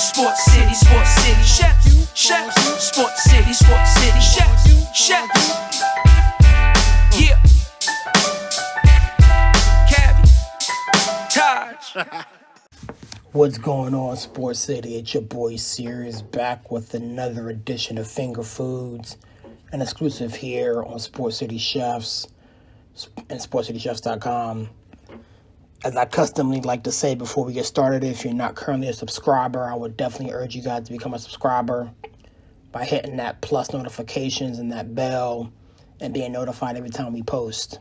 Sports City, chefs, Sports City, chefs. Yeah. Cavi, Taj. What's going on, Sports City? It's your boy Sirius back with another edition of Finger Foods, an exclusive here on Sports City Chefs and SportsCityChefs.com. As I customly like to say before we get started, if you're not currently a subscriber, I would definitely urge you guys to become a subscriber by hitting that plus notifications and that bell and being notified every time we post.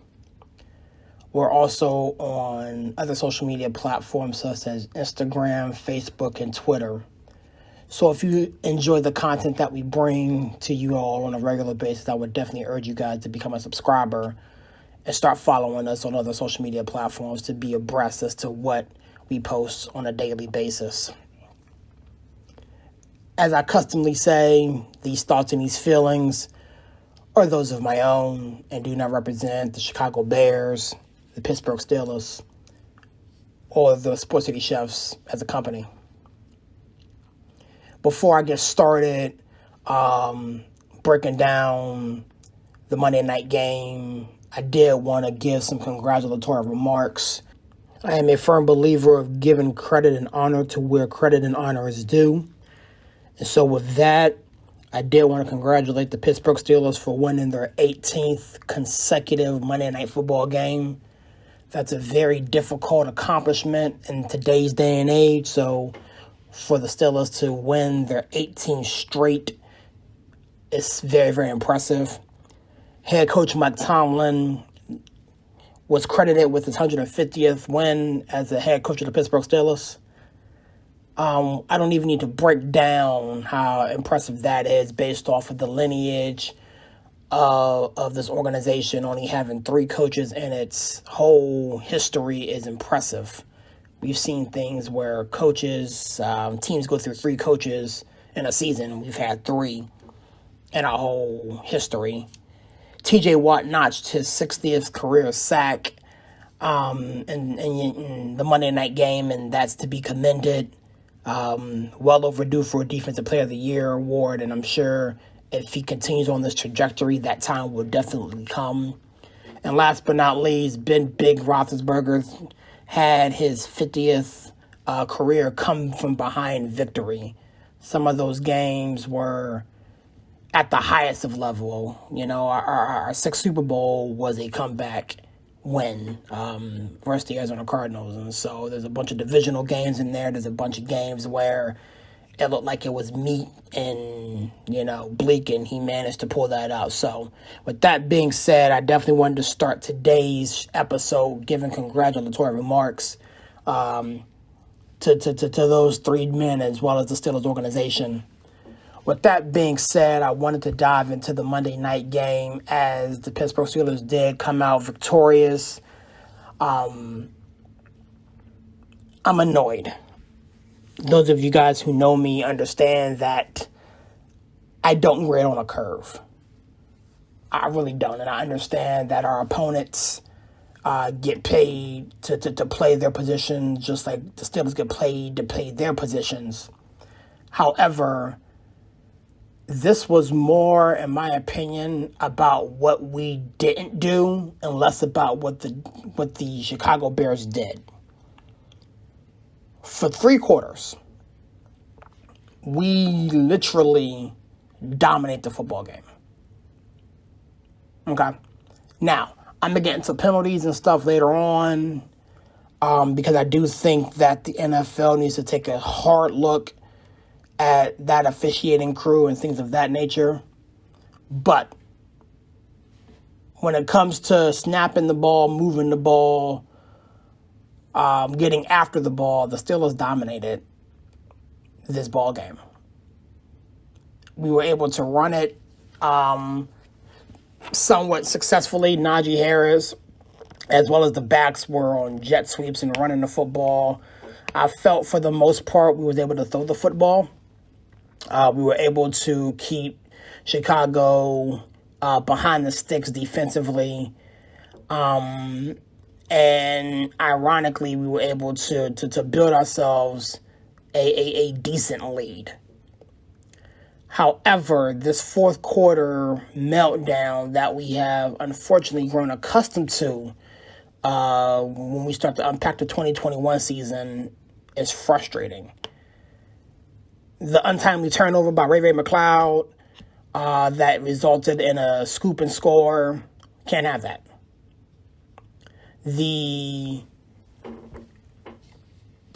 We're also on other social media platforms such as Instagram, Facebook, and Twitter. So if you enjoy the content that we bring to you all on a regular basis, I would definitely urge you guys to become a subscriber and start following us on other social media platforms to be abreast as to what we post on a daily basis. As I customly say, these thoughts and these feelings are those of my own and do not represent the Chicago Bears, the Pittsburgh Steelers, or the Sports City Chefs as a company. Before I get started breaking down the Monday night game, I did want to give some congratulatory remarks. I am a firm believer of giving credit and honor to where credit and honor is due. And so with that, I did want to congratulate the Pittsburgh Steelers for winning their 18th consecutive Monday Night Football game. That's a very difficult accomplishment in today's day and age. So for the Steelers to win their 18th straight is very, very impressive. Head coach Mike Tomlin was credited with his 150th win as the head coach of the Pittsburgh Steelers. I don't even need to break down how impressive that is based off of the lineage of this organization. Only having 3 coaches in its whole history is impressive. We've seen things where teams go through 3 coaches in a season. We've had 3 in our whole history. T.J. Watt notched his 60th career sack in the Monday night game, and that's to be commended. Well overdue for a Defensive Player of the Year award, and I'm sure if he continues on this trajectory, that time will definitely come. And last but not least, Big Roethlisberger had his 50th career come from behind victory. Some of those games were at the highest of level. You know, our 6th Super Bowl was a comeback win versus the Arizona Cardinals. And so there's a bunch of divisional games in there. There's a bunch of games where it looked like it was meat and, bleak, and he managed to pull that out. So with that being said, I definitely wanted to start today's episode giving congratulatory remarks to those 3 men as well as the Steelers organization. With that being said, I wanted to dive into the Monday night game as the Pittsburgh Steelers did come out victorious. I'm annoyed. Those of you guys who know me understand that I don't grade on a curve. I really don't. And I understand that our opponents get paid to play their positions just like the Steelers get paid to play their positions. However, this was more, in my opinion, about what we didn't do and less about what the Chicago Bears did. For 3 quarters, we literally dominate the football game. Okay? Now, I'm going to get into penalties and stuff later on because I do think that the NFL needs to take a hard look at that officiating crew and things of that nature. But when it comes to snapping the ball, moving the ball, getting after the ball, the Steelers dominated this ball game. We were able to run it somewhat successfully. Najee Harris, as well as the backs, were on jet sweeps and running the football. I felt for the most part we was able to throw the football. We were able to keep Chicago behind the sticks defensively. And ironically, we were able to build ourselves a decent lead. However, this fourth quarter meltdown that we have unfortunately grown accustomed to when we start to unpack the 2021 season is frustrating. The untimely turnover by Ray McLeod that resulted in a scoop and score, can't have that. The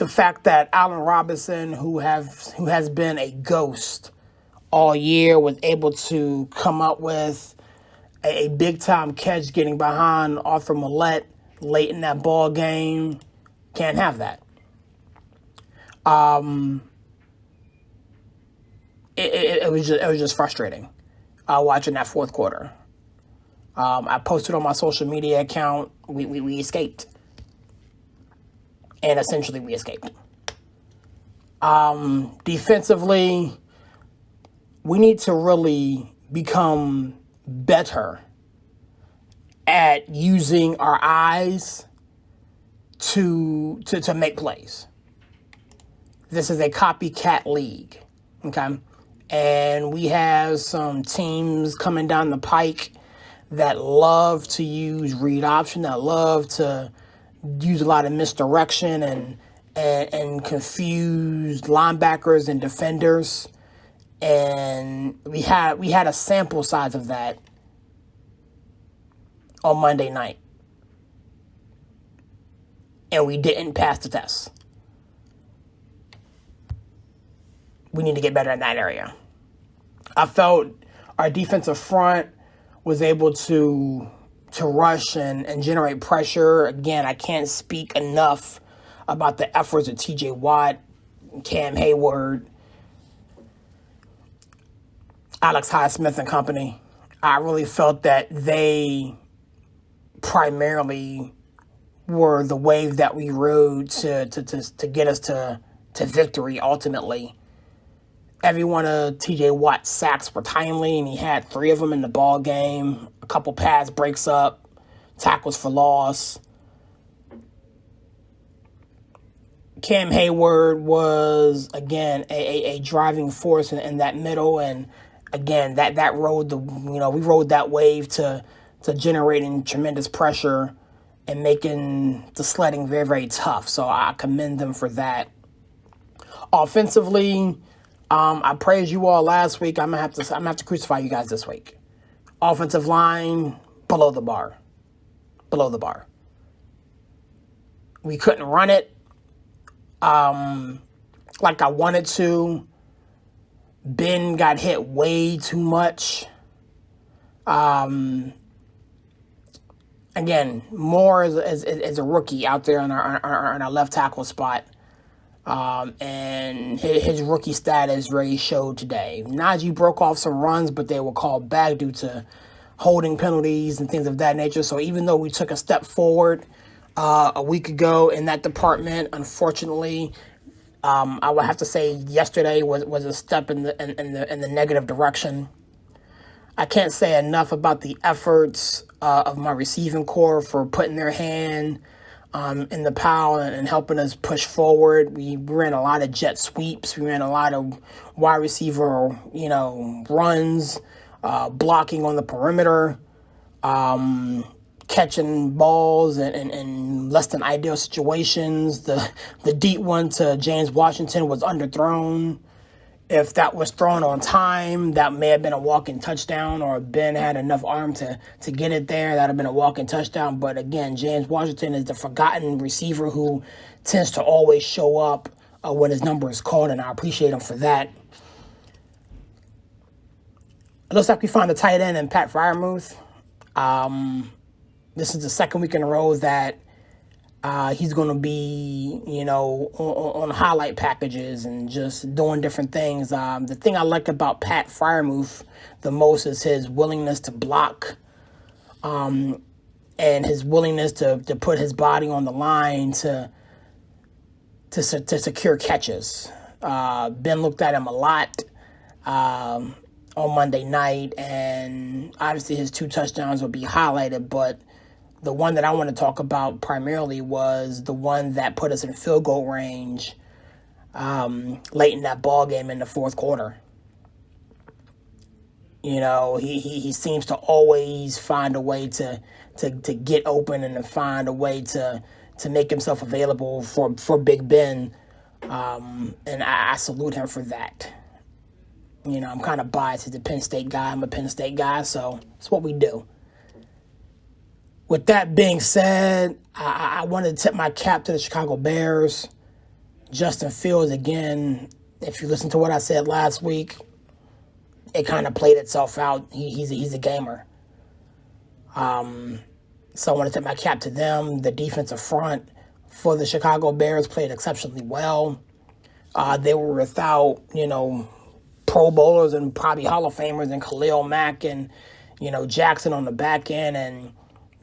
fact that Allen Robinson, who has been a ghost all year, was able to come up with a big-time catch getting behind Arthur Millette late in that ball game. Can't have that. It was just frustrating watching that fourth quarter. I posted on my social media account, we escaped. And essentially we escaped. Defensively, we need to really become better at using our eyes to make plays. This is a copycat league, okay? And we have some teams coming down the pike that love to use read option, that love to use a lot of misdirection and confused linebackers and defenders. And we had a sample size of that on Monday night. And we didn't pass the test. We need to get better in that area. I felt our defensive front was able to rush and generate pressure. Again, I can't speak enough about the efforts of TJ Watt, Cam Hayward, Alex Highsmith and company. I really felt that they primarily were the wave that we rode to get us to victory ultimately. Every one of TJ Watt's sacks were timely, and he had 3 of them in the ball game. A couple pass breaks up, tackles for loss. Cam Hayward was, again, a driving force in that middle, and again, that rode we rode that wave to generating tremendous pressure and making the sledding very, very tough. So I commend them for that. Offensively, I praised you all last week. I'm gonna have to crucify you guys this week. Offensive line, below the bar. We couldn't run it like I wanted to. Ben got hit way too much. Again, Moore is a rookie out there on our left tackle spot. And his rookie status really showed today. Najee broke off some runs, but they were called back due to holding penalties and things of that nature. So even though we took a step forward a week ago in that department, unfortunately, I would have to say yesterday was a step in the negative direction. I can't say enough about the efforts of my receiving corps for putting their hand in the pile and helping us push forward. We ran a lot of jet sweeps. We ran a lot of wide receiver, runs, blocking on the perimeter, catching balls in less than ideal situations. The deep one to James Washington was underthrown. If that was thrown on time, that may have been a walking touchdown, or Ben had enough arm to get it there. That would have been a walking touchdown. But again, James Washington is the forgotten receiver who tends to always show up when his number is called, and I appreciate him for that. It looks like we found a tight end in Pat Freiermuth. This is the second week in a row that he's going to be, on highlight packages and just doing different things. The thing I like about Pat Freiermuth the most is his willingness to block and his willingness to put his body on the line to secure catches. Ben looked at him a lot on Monday night, and obviously his 2 touchdowns will be highlighted, but the one that I want to talk about primarily was the one that put us in field goal range late in that ball game in the fourth quarter. You know, he seems to always find a way to get open and to find a way to make himself available for Big Ben. And I salute him for that. You know, I'm kind of biased as a Penn State guy. I'm a Penn State guy, so it's what we do. With that being said, I want to tip my cap to the Chicago Bears. Justin Fields, again, if you listen to what I said last week, it kind of played itself out. He's a gamer. So I want to tip my cap to them. The defensive front for the Chicago Bears played exceptionally well. They were without, Pro Bowlers and probably Hall of Famers and Khalil Mack and, Jackson on the back end, and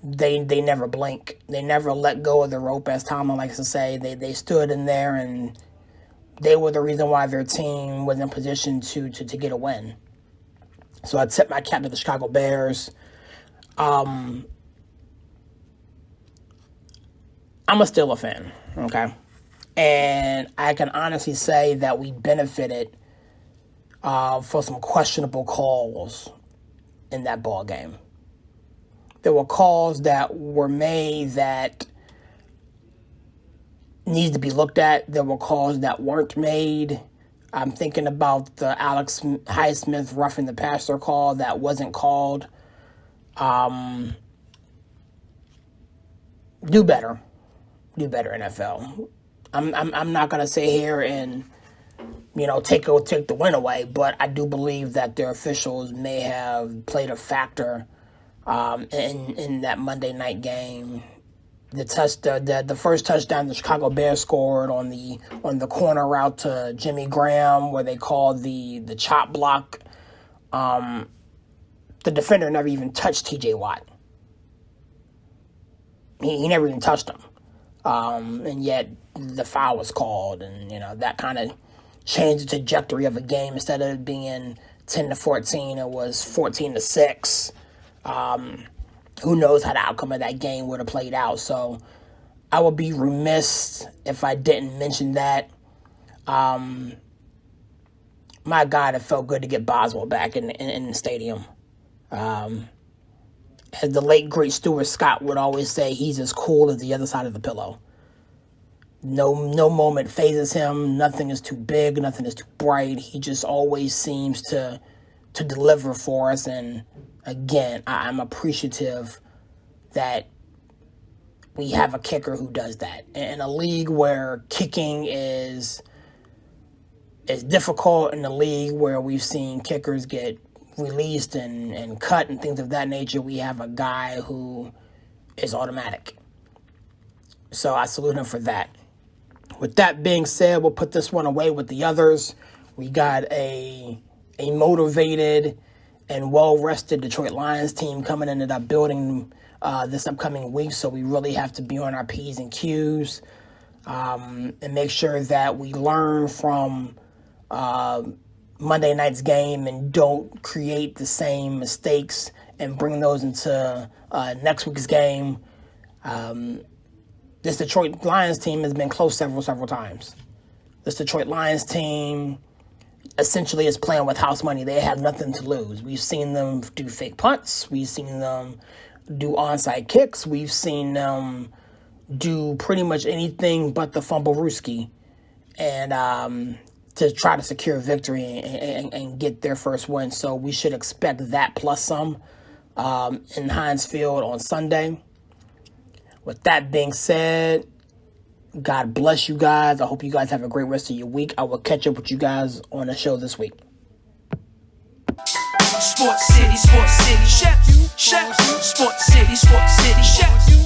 they never blink. They never let go of the rope, as Tomlin likes to say. They stood in there, and they were the reason why their team was in position to get a win. So I tip my cap to the Chicago Bears. I'm a Steelers fan, okay? And I can honestly say that we benefited for some questionable calls in that ball game. There were calls that were made that needs to be looked at. There were calls that weren't made. I'm thinking about the Alex Highsmith roughing the passer call that wasn't called. Do better, NFL. I'm not gonna sit here and take the win away, but I do believe that their officials may have played a factor in that Monday night game. The first touchdown the Chicago Bears scored on the corner route to Jimmy Graham, where they called the chop block. The defender never even touched T.J. Watt. He never even touched him, and yet the foul was called, and that kind of changed the trajectory of a game. Instead of it being 10-14, it was 14-6. Who knows how the outcome of that game would have played out. So I would be remiss if I didn't mention that. My God, it felt good to get Boswell back in the stadium. As the late, great Stuart Scott would always say, he's as cool as the other side of the pillow. No moment phases him. Nothing is too big. Nothing is too bright. He just always seems to deliver for us. And again, I'm appreciative that we have a kicker who does that. In a league where kicking is difficult, in a league where we've seen kickers get released and cut and things of that nature, we have a guy who is automatic. So I salute him for that. With that being said, we'll put this one away with the others. We got a motivated and well-rested Detroit Lions team coming into that building this upcoming week, so we really have to be on our P's and Q's and make sure that we learn from Monday night's game and don't create the same mistakes and bring those into next week's game. This Detroit Lions team has been close several times. This Detroit Lions team essentially is playing with house money. They have nothing to lose. We've seen them do fake punts. We've seen them do onside kicks. We've seen them do pretty much anything but the fumble-rooski and to try to secure victory and get their first win. So we should expect that plus some in Heinz Field on Sunday. With that being said, God bless you guys. I hope you guys have a great rest of your week. I will catch up with you guys on the show this week. Sports City, Chef, Sports City, Chef.